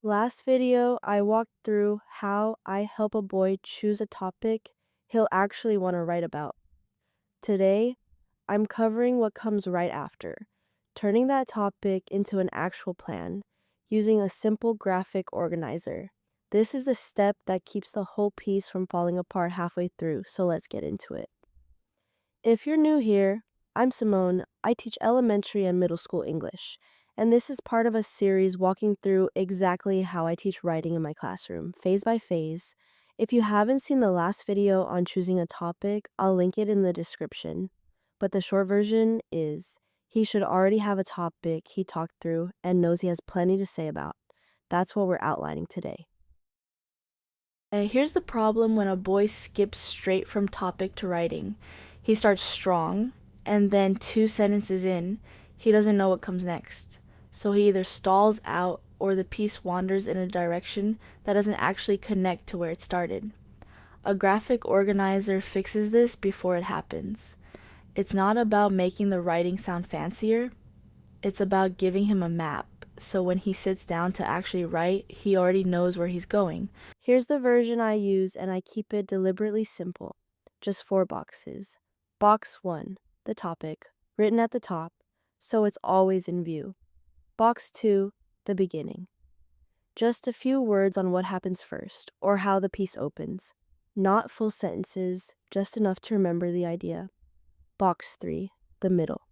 Last video, I walked through how I help a boy choose a topic he'll actually want to write about. Today, I'm covering what comes right after, turning that topic into an actual plan using a simple graphic organizer. This is the step that keeps the whole piece from falling apart halfway through, so let's get into it. If you're new here, I'm Simone. I teach elementary and middle school English, and this is part of a series walking through exactly how I teach writing in my classroom, phase by phase. If you haven't seen the last video on choosing a topic, I'll link it in the description. But the short version is he should already have a topic he talked through and knows he has plenty to say about. That's what we're outlining today. Here's the problem when a boy skips straight from topic to writing. He starts strong, and then 2 sentences in, he doesn't know what comes next. So he either stalls out or the piece wanders in a direction that doesn't actually connect to where it started. A graphic organizer fixes this before it happens. It's not about making the writing sound fancier, it's about giving him a map. So when he sits down to actually write, he already knows where he's going. Here's the version I use, and I keep it deliberately simple. Just 4 boxes. Box 1, the topic, written at the top, so it's always in view. Box 2, the beginning. Just a few words on what happens first, or how the piece opens. Not full sentences, just enough to remember the idea. Box 3, the middle.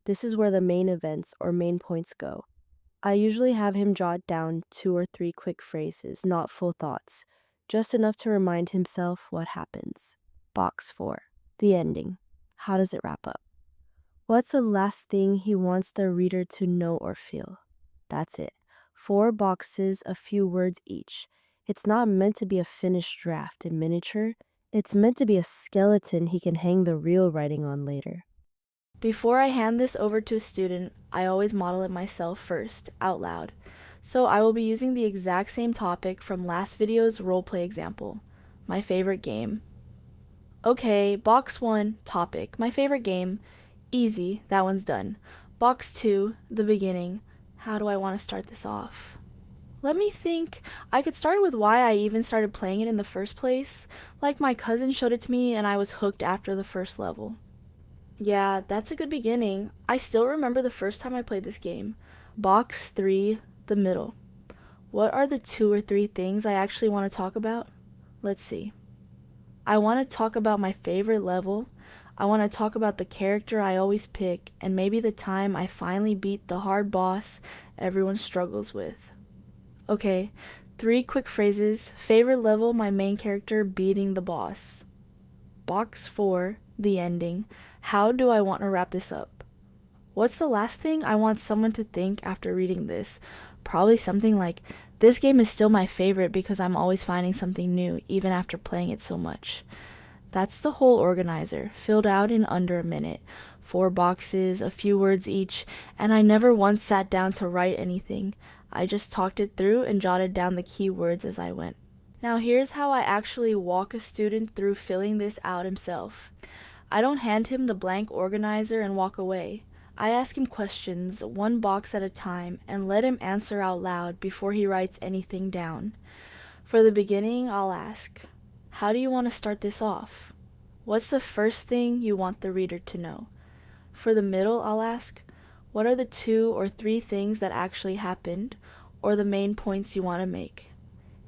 This is where the main events or main points go. I usually have him jot down 2 or 3 quick phrases, not full thoughts, just enough to remind himself what happens. Box 4, the ending. How does it wrap up? What's the last thing he wants the reader to know or feel? That's it. 4 boxes, a few words each. It's not meant to be a finished draft in miniature. It's meant to be a skeleton he can hang the real writing on later. Before I hand this over to a student, I always model it myself first, out loud. So I will be using the exact same topic from last video's roleplay example, my favorite game. Okay, box 1, topic, my favorite game. Easy, that one's done. Box 2, the beginning. How do I want to start this off? Let me think. I could start with why I even started playing it in the first place. Like my cousin showed it to me and I was hooked after the first level. Yeah, that's a good beginning. I still remember the first time I played this game. Box 3, the middle. What are the 2 or 3 things I actually want to talk about? Let's see. I want to talk about my favorite level. I want to talk about the character I always pick, and maybe the time I finally beat the hard boss everyone struggles with. Okay, 3 quick phrases. Favorite level, my main character beating the boss. Box 4, the ending. How do I want to wrap this up? What's the last thing I want someone to think after reading this? Probably something like, this game is still my favorite because I'm always finding something new, even after playing it so much. That's the whole organizer, filled out in under a minute. 4 boxes, a few words each, and I never once sat down to write anything. I just talked it through and jotted down the key words as I went. Now here's how I actually walk a student through filling this out himself. I don't hand him the blank organizer and walk away. I ask him questions, 1 box at a time, and let him answer out loud before he writes anything down. For the beginning, I'll ask, how do you want to start this off? What's the first thing you want the reader to know? For the middle, I'll ask, what are the 2 or 3 things that actually happened, or the main points you want to make?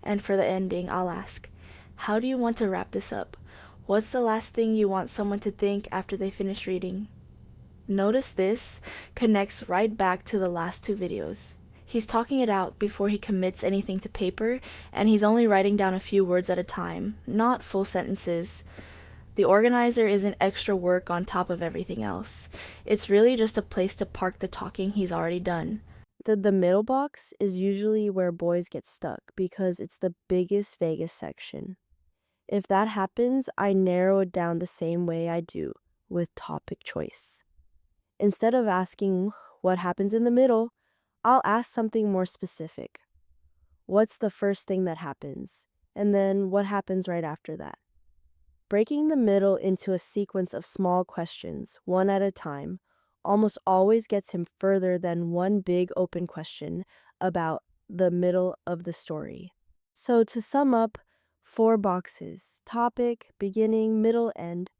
And for the ending, I'll ask, how do you want to wrap this up? What's the last thing you want someone to think after they finish reading? Notice this connects right back to the last 2 videos. He's talking it out before he commits anything to paper, and he's only writing down a few words at a time, not full sentences. The organizer isn't extra work on top of everything else. It's really just a place to park the talking he's already done. The middle box is usually where boys get stuck because it's the biggest Vegas section. If that happens, I narrow it down the same way I do with topic choice. Instead of asking what happens in the middle, I'll ask something more specific. What's the first thing that happens? And then what happens right after that? Breaking the middle into a sequence of small questions, one at a time, almost always gets him further than one big open question about the middle of the story. So to sum up, 4 boxes: topic, beginning, middle, end,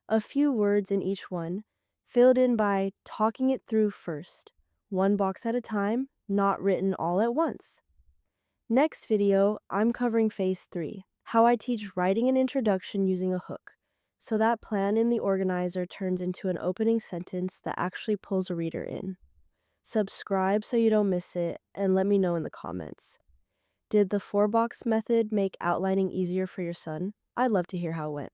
a few words in each one, filled in by talking it through first, 1 box at a time, not written all at once. Next video, I'm covering phase 3, how I teach writing an introduction using a hook, so that plan in the organizer turns into an opening sentence that actually pulls a reader in. Subscribe so you don't miss it, and let me know in the comments. Did the 4 box method make outlining easier for your son? I'd love to hear how it went.